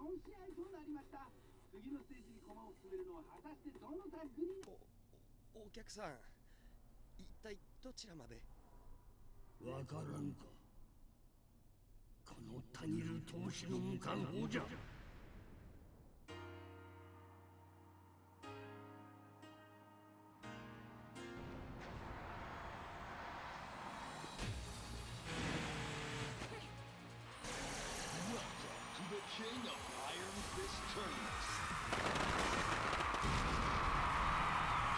お客さん、一体どちらまで？わからんか。このたぎる闘志の無冠法じゃ。King of Iron Fist Tournaments.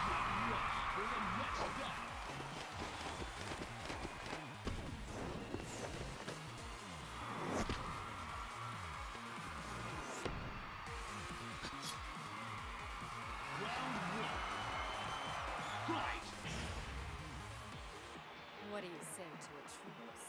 Get ready for the next battle. Round one. Fight! What do you say to a truce?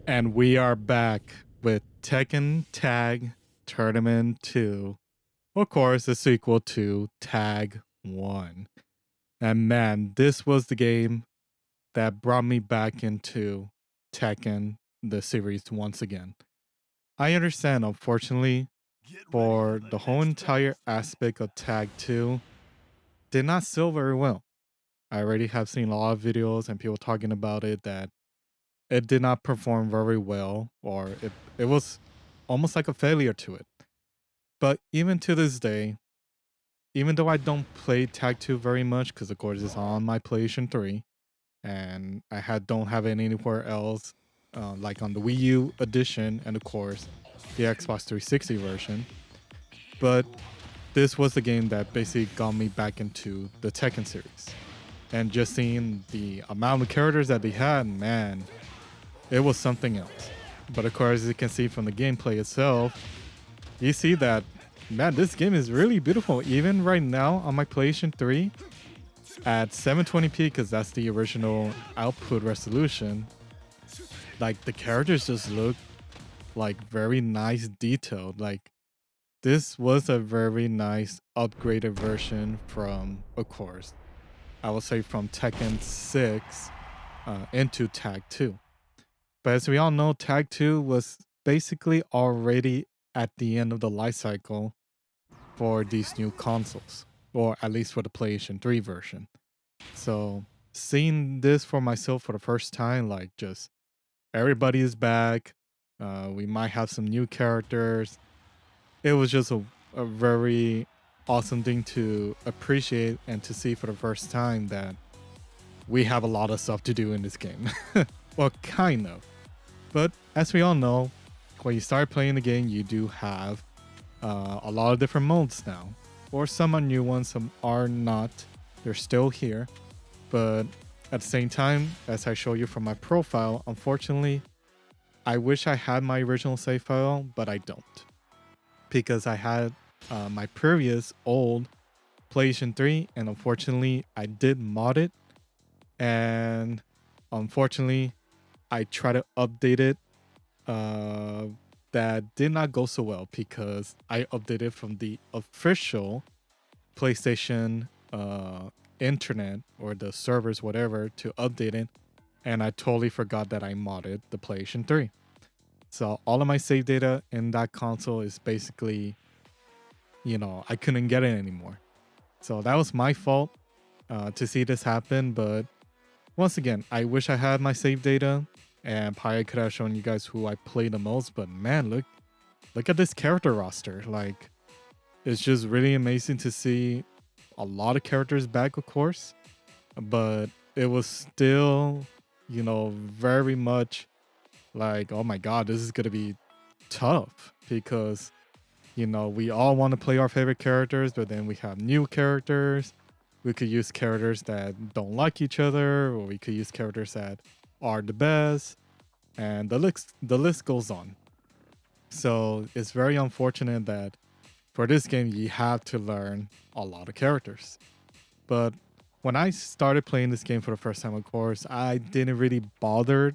And we are back with Tekken Tag Tournament 2. Of course, the sequel to Tag 1. And man, this was the game that brought me back into Tekken, the series, once again. I understand, unfortunately, for the whole entire aspect of Tag 2, did not sell very well. I already have seen a lot of videos and people talking about it that it did not perform very well, or it was almost like a failure to it. But even to this day, even though I don't play Tag 2 very much, because of course it's on my PlayStation 3, and don't have it anywhere else, like on the Wii U edition, and of course the Xbox 360 version. But this was the game that basically got me back into the Tekken series. And just seeing the amount of characters that they had, man, it was something else. But of course, as you can see from the gameplay itself, you see that, man, this game is really beautiful. Even right now on my PlayStation 3 at 720p, because that's the original output resolution, like the characters just look like very nice detailed. Like this was a very nice upgraded version from, of course, I would say from Tekken 6 into Tag 2. But as we all know, Tag 2 was basically already at the end of the life cycle for these new consoles, or at least for the PlayStation 3 version. So seeing this for myself for the first time, like just everybody is back, we might have some new characters. It was just a very awesome thing to appreciate and to see for the first time that we have a lot of stuff to do in this game. Well, kind of. But as we all know, when you start playing the game, you do have a lot of different modes now. Or some are new ones, some are not. They're still here. But at the same time, as I show you from my profile, unfortunately, I wish I had my original save file, but I don't. Because I had my previous old PlayStation 3, and unfortunately, I did mod it. And unfortunately, I tried to update it. That did not go so well because I updated from the official PlayStation internet or the servers, whatever, to update it. And I totally forgot that I modded the PlayStation 3. So all of my save data in that console is basically, I couldn't get it anymore. So that was my fault to see this happen. But once again, I wish I had my save data and probably could have shown you guys who I play the most. But man, look at this character roster. Like, it's just really amazing to see a lot of characters back, of course, but it was still, very much like, oh my god, this is gonna be tough because we all want to play our favorite characters, but then we have new characters. We could use characters that don't like each other, or we could use characters that are the best, and the list goes on. So it's very unfortunate that for this game you have to learn a lot of characters. But when I started playing this game for the first time, of course, I didn't really bother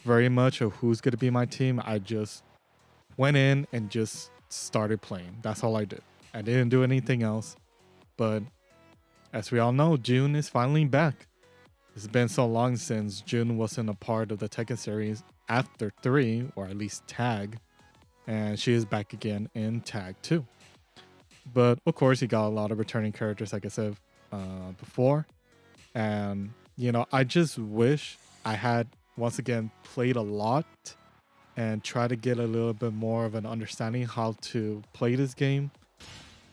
very much of who's going to be my team. I just went in and just started playing. That's all I did. I didn't do anything else. But as we all know, June is finally back. It's been so long since June wasn't a part of the Tekken series after 3, or at least Tag. And she is back again in Tag 2. But of course, you got a lot of returning characters, like I said before. And, I just wish I had, once again, played a lot and try to get a little bit more of an understanding how to play this game.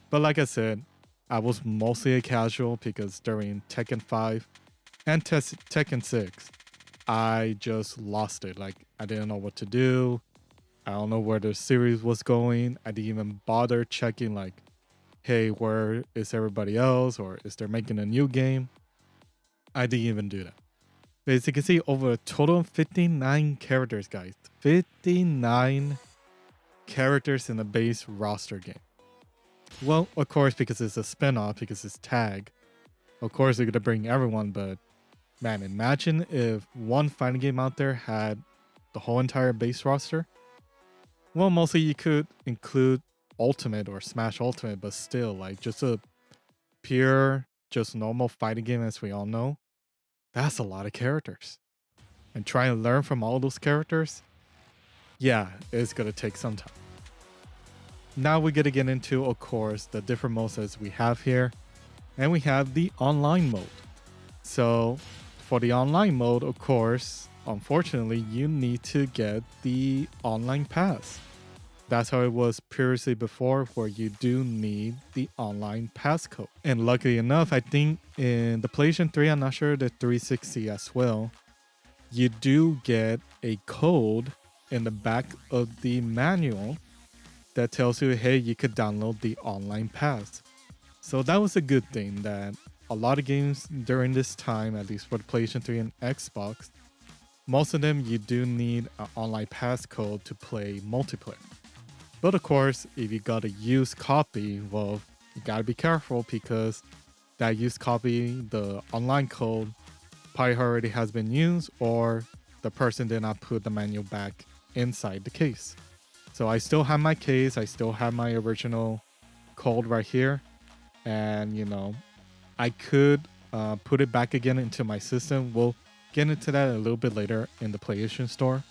But like I said, I was mostly a casual because during Tekken 5 and Tekken 6, I just lost it. Like, I didn't know what to do. I don't know where the series was going. I didn't even bother checking, like, hey, where is everybody else? Or is they making a new game? I didn't even do that. But as you can see, over a total of 59 characters, guys. 59 characters in the base roster game. Well, of course, because it's a spinoff, because it's Tag. Of course, they're going to bring everyone, but man, imagine if one fighting game out there had the whole entire base roster. Well, mostly you could include Ultimate or Smash Ultimate, but still, like, just a pure, just normal fighting game as we all know. That's a lot of characters. And trying to learn from all those characters, yeah, it's going to take some time. Now we're going to get into, of course, the different modes as we have here. And we have the online mode. So for the online mode, of course, unfortunately, you need to get the online pass. That's how it was previously before, where you do need the online passcode. And luckily enough, I think in the PlayStation 3, I'm not sure the 360 as well, you do get a code in the back of the manual that tells you, hey, you could download the online pass. So that was a good thing, that a lot of games during this time, at least for the PlayStation 3 and Xbox, most of them you do need an online passcode to play multiplayer. But of course, if you got a used copy, well, you gotta be careful because that used copy, the online code, probably already has been used, or the person did not put the manual back inside the case. So I still have my case, I still have my original code right here, and I could put it back again into my system. We'll get into that a little bit later in the PlayStation Store.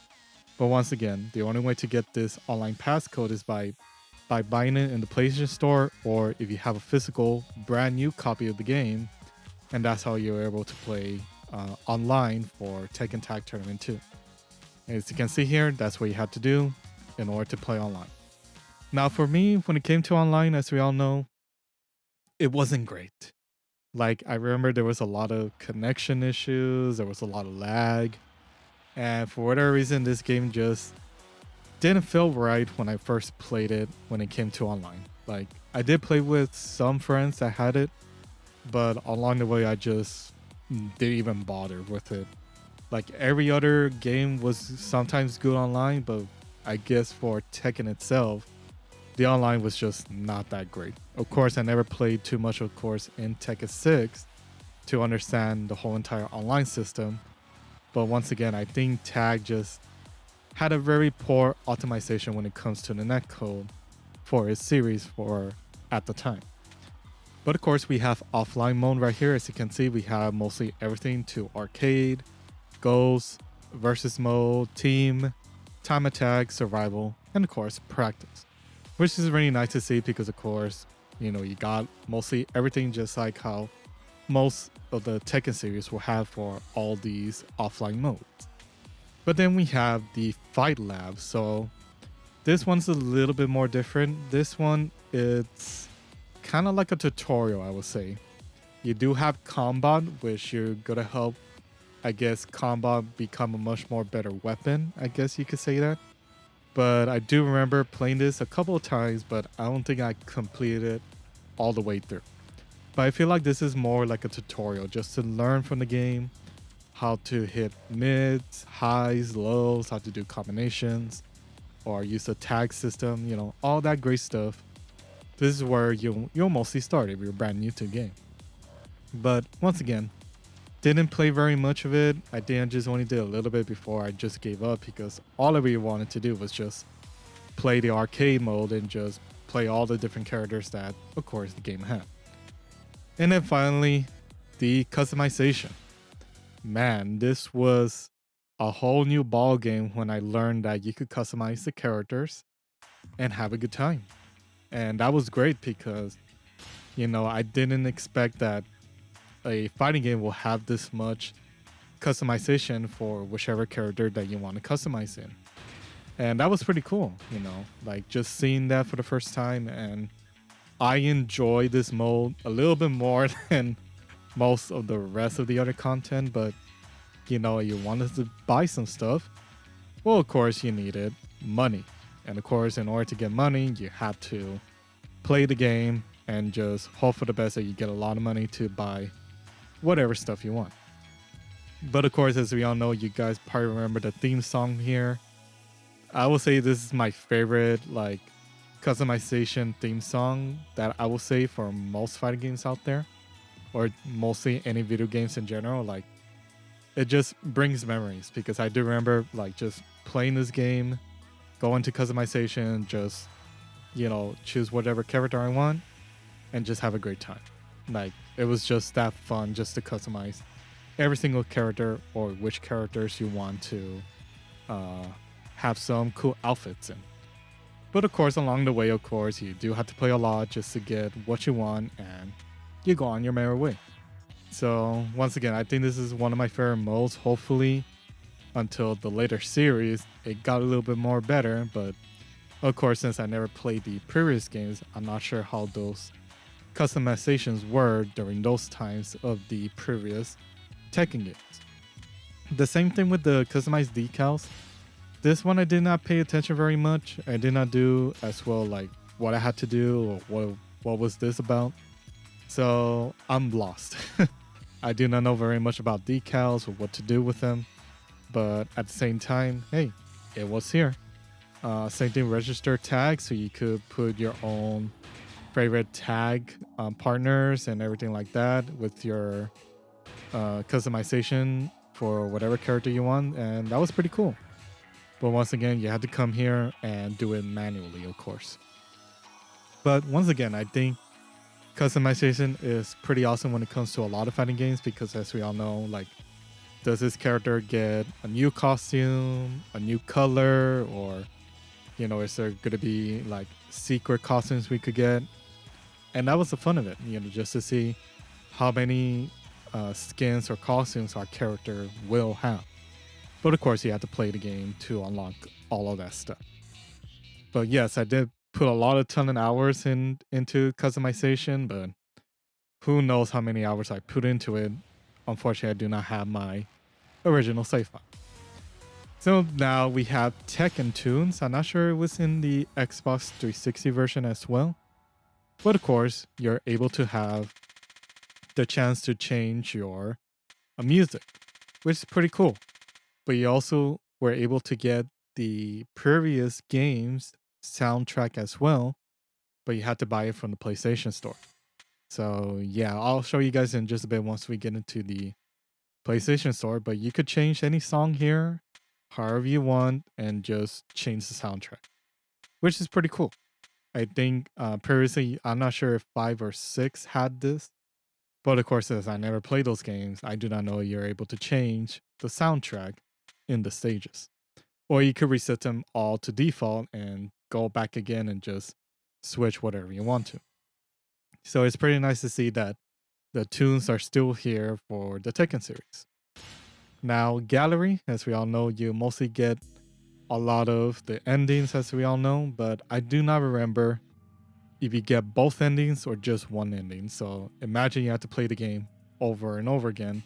But once again, the only way to get this online passcode is by buying it in the PlayStation Store, or if you have a physical brand new copy of the game, and that's how you're able to play online for Tekken Tag Tournament 2. As you can see here, that's what you have to do in order to play online. Now for me, when it came to online, as we all know, it wasn't great. Like, I remember there was a lot of connection issues, there was a lot of lag, and for whatever reason, this game just didn't feel right when I first played it when it came to online. Like, I did play with some friends that had it, but along the way, I just didn't even bother with it. Like, every other game was sometimes good online, but I guess for Tekken itself, the online was just not that great. Of course, I never played too much, of course, in Tekken 6 to understand the whole entire online system. But once again, I think Tag just had a very poor optimization when it comes to the netcode for its series at the time. But of course, we have offline mode right here. As you can see, we have mostly everything to arcade, ghost, versus mode, team, time attack, survival, and of course, practice. Which is really nice to see because, of course, you got mostly everything just like how most of the Tekken series will have for all these offline modes. But then we have the Fight Lab. So this one's a little bit more different. This one, it's kind of like a tutorial, I would say. You do have combat, which you're gonna help, I guess, combat become a much more better weapon, I guess you could say that. But I do remember playing this a couple of times, but I don't think I completed it all the way through. But I feel like this is more like a tutorial, just to learn from the game how to hit mids, highs, lows, how to do combinations, or use the tag system, you know, all that great stuff. This is where you'll mostly start if you're brand new to the game. But once again, didn't play very much of it. I just only did a little bit before I just gave up, because all I really wanted to do was just play the arcade mode and just play all the different characters that, of course, the game had. And then finally, the customization. Man, this was a whole new ball game when I learned that you could customize the characters and have a good time. And that was great because, you know, I didn't expect that a fighting game will have this much customization for whichever character that you want to customize in. And that was pretty cool, you know, like just seeing that for the first time. And I enjoy this mode a little bit more than most of the rest of the other content. But, you know, you wanted to buy some stuff. Well, of course, you needed money. And of course, in order to get money, you have to play the game and just hope for the best that you get a lot of money to buy whatever stuff you want. But of course, as we all know, you guys probably remember the theme song here. I will say this is my favorite like customization theme song that I will say for most fighting games out there, or mostly any video games in general. Like, it just brings memories, because I do remember like just playing this game, go into customization, just, you know, choose whatever character I want and just have a great time. Like, it was just that fun just to customize every single character, or which characters you want to have some cool outfits in. But of course, along the way, of course, you do have to play a lot just to get what you want, and you go on your merry way. So once again, I think this is one of my favorite modes. Hopefully, until the later series, it got a little bit more better. But of course, since I never played the previous games, I'm not sure how those customizations were during those times of the previous Tekken games. The same thing with the customized decals. This one I did not pay attention very much. I did not do as well like what I had to do, or what was this about. So I'm lost. I do not know very much about decals or what to do with them. But at the same time, hey, it was here. Same thing, register tags, so you could put your own favorite tag partners and everything like that with your customization for whatever character you want, and that was pretty cool. But once again, you had to come here and do it manually, of course. But once again, I think customization is pretty awesome when it comes to a lot of fighting games, because as we all know, like, does this character get a new costume, a new color, or, you know, is there going to be like secret costumes we could get? And that was the fun of it, you know, just to see how many skins or costumes our character will have. But of course, you have to play the game to unlock all of that stuff. But yes, I did put a lot of ton of hours into customization, but who knows how many hours I put into it. Unfortunately, I do not have my original save file. So now we have Tekken Tunes. I'm not sure it was in the Xbox 360 version as well. But of course, you're able to have the chance to change your music, which is pretty cool. But you also were able to get the previous game's soundtrack as well, but you had to buy it from the PlayStation Store. So yeah, I'll show you guys in just a bit once we get into the PlayStation Store, but you could change any song here however you want and just change the soundtrack, which is pretty cool. I think previously, I'm not sure if 5 or 6 had this, but of course, as I never played those games, I do not know you're able to change the soundtrack in the stages. Or you could reset them all to default and go back again and just switch whatever you want to. So it's pretty nice to see that the tunes are still here for the Tekken series. Now, gallery, as we all know, you mostly get a lot of the endings, as we all know, but I do not remember if you get both endings or just one ending. So imagine you have to play the game over and over again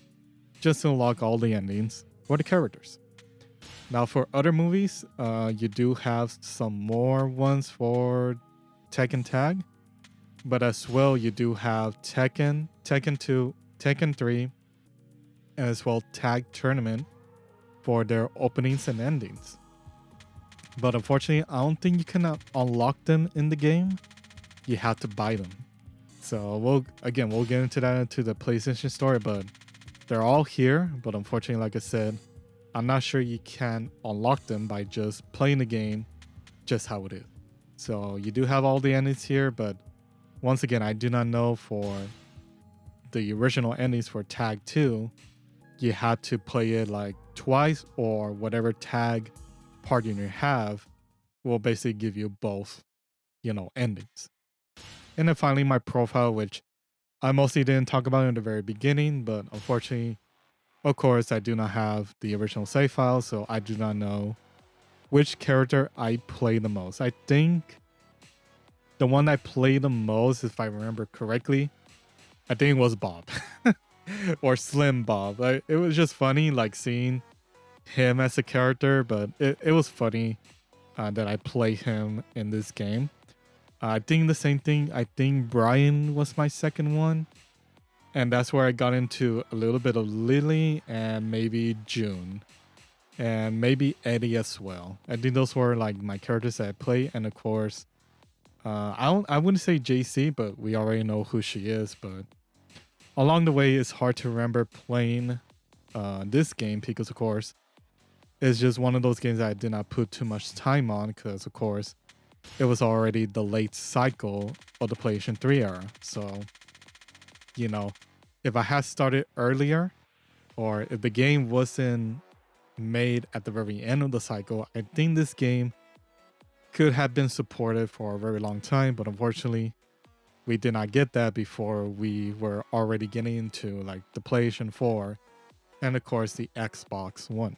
just to unlock all the endings for the characters. Now for other movies, you do have some more ones for Tekken Tag, but as well you do have Tekken, Tekken 2, Tekken 3, and as well Tag Tournament for their openings and endings. But unfortunately, I don't think you can unlock them in the game. You have to buy them. So we'll get into that into the PlayStation Store, but they're all here. But unfortunately, like I said, I'm not sure you can unlock them by just playing the game just how it is. So you do have all the endings here, but once again, I do not know for the original endings for Tag 2, you had to play it like twice, or whatever tag partner you have will basically give you both, endings. And then finally, my profile, which I mostly didn't talk about in the very beginning, but unfortunately, of course, I do not have the original save file, so I do not know which character I play the most. I think the one I played the most, if I remember correctly, I think it was Bob. Or Slim Bob. It was just funny, like seeing him as a character, but it was funny that I play him in this game. I think the same thing. I think Brian was my second one. And that's where I got into a little bit of Lily and maybe June. And maybe Eddie as well. I think those were like my characters that I play. And of course, I wouldn't say JC, but we already know who she is. But along the way, it's hard to remember playing this game because, of course, it's just one of those games that I did not put too much time on because, of course, it was already the late cycle of the PlayStation 3 era. So, if I had started earlier, or if the game wasn't made at the very end of the cycle, I think this game could have been supported for a very long time. But unfortunately, we did not get that before we were already getting into like the PlayStation 4 and of course the Xbox One.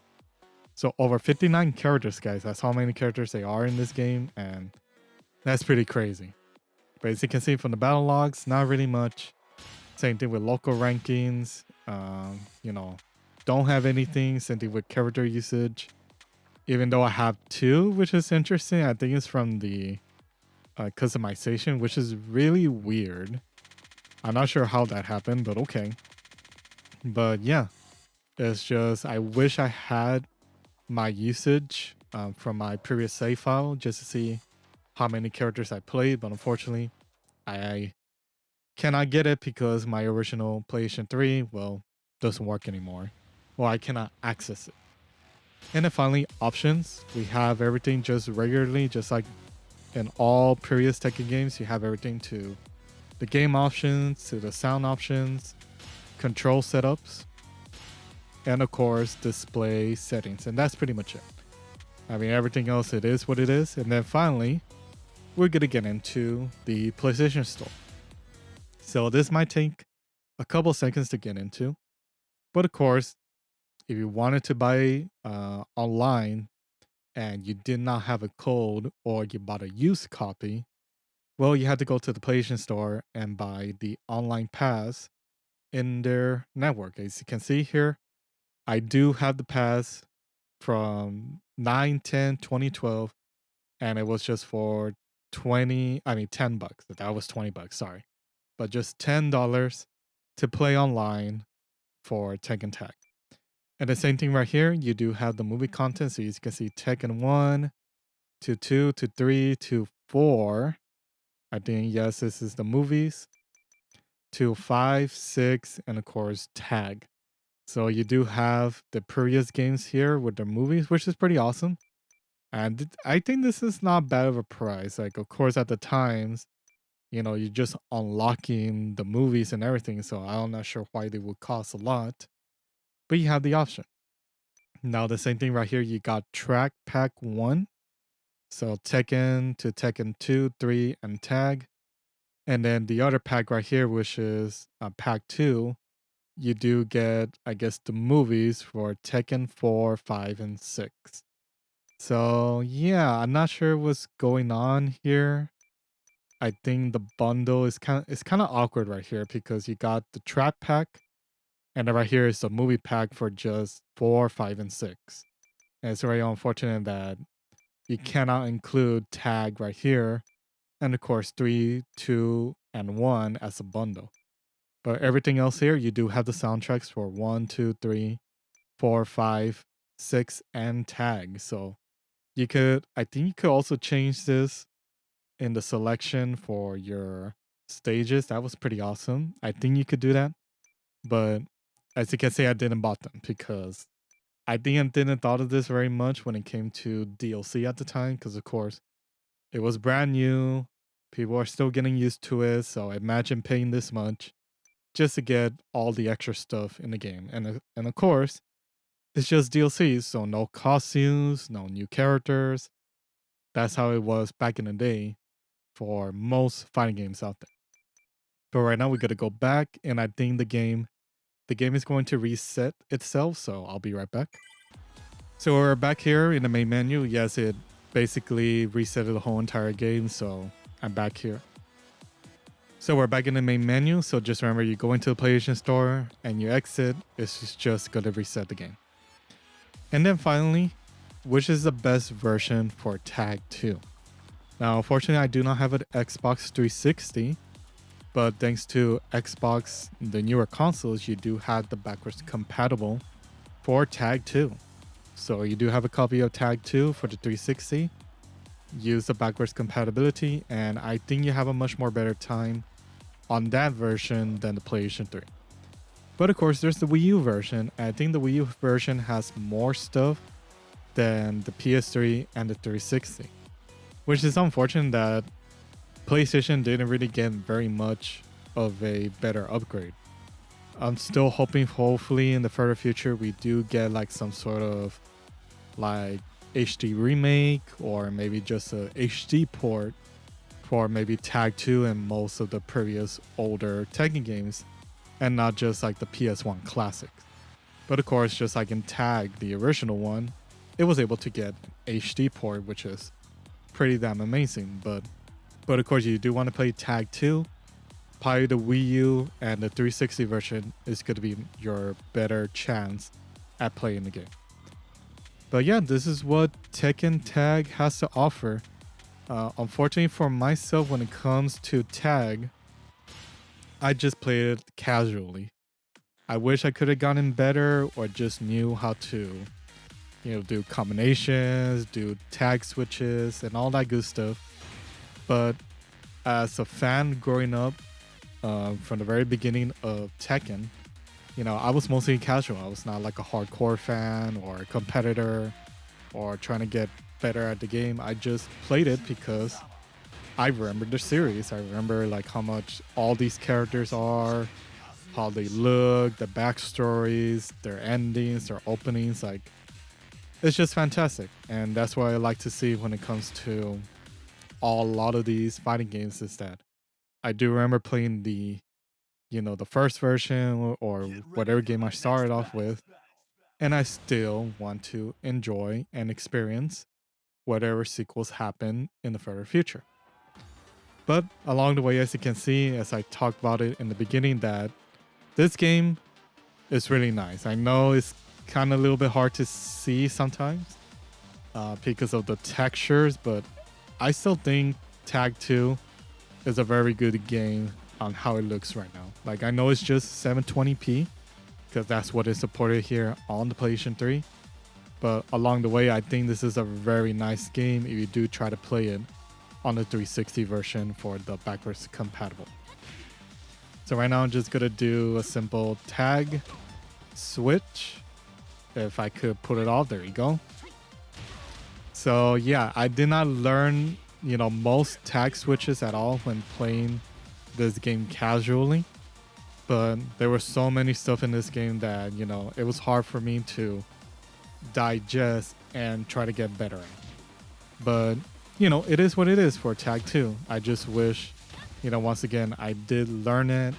So over 59 characters, guys. That's how many characters they are in this game, and that's pretty crazy. But as you can see from the battle logs, not really much. Same thing with local rankings. Don't have anything. Same thing with character usage. Even though I have 2, which is interesting. I think it's from the customization, which is really weird. I'm not sure how that happened, but okay. But yeah, it's just I wish I had my usage from my previous save file just to see how many characters I played, but unfortunately, I cannot get it because my original PlayStation 3, doesn't work anymore. Well, I cannot access it. And then finally, options. We have everything just regularly, just like in all previous Tekken games. You have everything to the game options, to the sound options, control setups, and of course, display settings. And that's pretty much it. I mean, everything else, it is what it is. And then finally, we're going to get into the PlayStation Store. So this might take a couple seconds to get into. But of course, if you wanted to buy online and you did not have a code or you bought a used copy, well, you had to go to the PlayStation Store and buy the online pass in their network. As you can see here, I do have the pass from 9/10/2012, and it was just for $10. That was $20, sorry. But just $10 to play online for Tekken Tag. And the same thing right here, you do have the movie content. So you can see Tekken 1 to 2 to 3 to 4. I think, yes, this is the movies. To 5, 6, and of course, Tag. So you do have the previous games here with the movies, which is pretty awesome. And I think this is not bad of a price. Like, of course, at the times, you're just unlocking the movies and everything. So I'm not sure why they would cost a lot. But you have the option. Now, the same thing right here, you got Track Pack 1. So Tekken to Tekken 2, 3, and Tag. And then the other pack right here, which is Pack 2, you do get, I guess, the movies for Tekken 4, 5, and 6. So, yeah, I'm not sure what's going on here. I think the bundle is kind of awkward right here because you got the trap pack, and then right here is the movie pack for just 4, 5, and 6. And it's very unfortunate that you cannot include tag right here, and of course 3, 2, and 1 as a bundle. But everything else here, you do have the soundtracks for 1, 2, 3, 4, 5, 6, and tag. So I think you could also change this in the selection for your stages. That was pretty awesome. I think you could do that. But as you can see, I didn't bought them because I think I didn't thought of this very much when it came to DLC at the time. Because of course, it was brand new. People are still getting used to it. So imagine paying this much just to get all the extra stuff in the game. And of course, it's just DLCs, so no costumes, no new characters. That's how it was back in the day for most fighting games out there. But right now we gotta go back, and I think the game is going to reset itself, so I'll be right back. So we're back here in the main menu. Yes, it basically resetted the whole entire game, so I'm back here. So we're back in the main menu, so just remember you go into the PlayStation Store and you exit, it's just gonna reset the game. And then finally, which is the best version for Tag 2? Now, unfortunately, I do not have an Xbox 360, but thanks to Xbox, the newer consoles, you do have the backwards compatible for Tag 2. So you do have a copy of Tag 2 for the 360, use the backwards compatibility, and I think you have a much more better time on that version than the PlayStation 3. But of course, there's the Wii U version. And I think the Wii U version has more stuff than the PS3 and the 360, which is unfortunate that PlayStation didn't really get very much of a better upgrade. I'm still hoping, hopefully, in the further future, we do get like some sort of like HD remake or maybe just a HD port for maybe Tag 2 and most of the previous older Tekken games, and not just like the PS1 classics. But of course, just like in Tag, the original one, it was able to get an HD port, which is pretty damn amazing. But of course, you do want to play Tag 2, probably the Wii U and the 360 version is going to be your better chance at playing the game. But yeah, this is what Tekken Tag has to offer. Unfortunately for myself, when it comes to Tag, I just played it casually. I wish I could have gotten better or just knew how to, do combinations, do tag switches, and all that good stuff. But as a fan growing up from the very beginning of Tekken, I was mostly casual. I was not like a hardcore fan or a competitor or trying to get better at the game. I just played it because I remember the series. I remember like how much all these characters are, how they look, the backstories, their endings, their openings. Like, it's just fantastic. And that's what I like to see when it comes to a lot of these fighting games, is that I do remember playing the first version or whatever game I started off with, and I still want to enjoy and experience whatever sequels happen in the further future. But along the way, as you can see, as I talked about it in the beginning, that this game is really nice. I know it's kind of a little bit hard to see sometimes because of the textures, but I still think Tag 2 is a very good game on how it looks right now. Like, I know it's just 720p because that's what is supported here on the PlayStation 3. But along the way, I think this is a very nice game if you do try to play it on the 360 version for the backwards compatible. So right now I'm just gonna do a simple tag switch. If I could put it off, there you go. So yeah, I did not learn, most tag switches at all when playing this game casually. But there was so many stuff in this game that, it was hard for me to digest and try to get better at. But, it is what it is for Tag 2. I just wish, once again, I did learn it.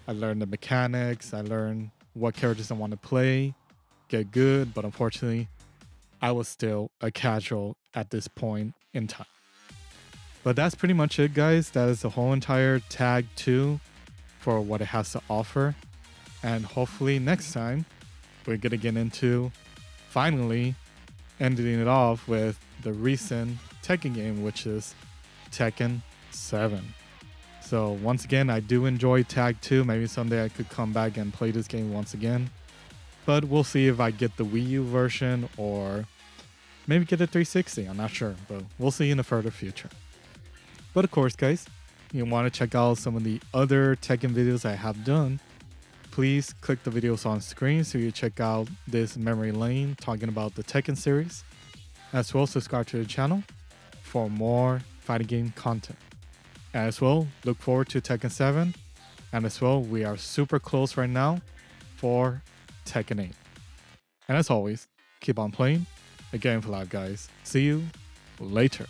I learned the mechanics. I learned what characters I want to play, get good. But unfortunately, I was still a casual at this point in time. But that's pretty much it, guys. That is the whole entire Tag 2 for what it has to offer. And hopefully next time we're going to get into finally ending it off with the recent Tekken game, which is Tekken 7. So once again, I do enjoy Tag 2. Maybe someday I could come back and play this game once again. But we'll see if I get the Wii U version or maybe get a 360. I'm not sure, but we'll see in the further future. But of course, guys, you want to check out some of the other Tekken videos I have done, please click the videos on screen so you check out this memory lane talking about the Tekken series. As well, subscribe to the channel for more fighting game content. As well, look forward to Tekken 7. And as well, we are super close right now for Tekken 8. And as always, keep on playing. Again for live, guys. See you later.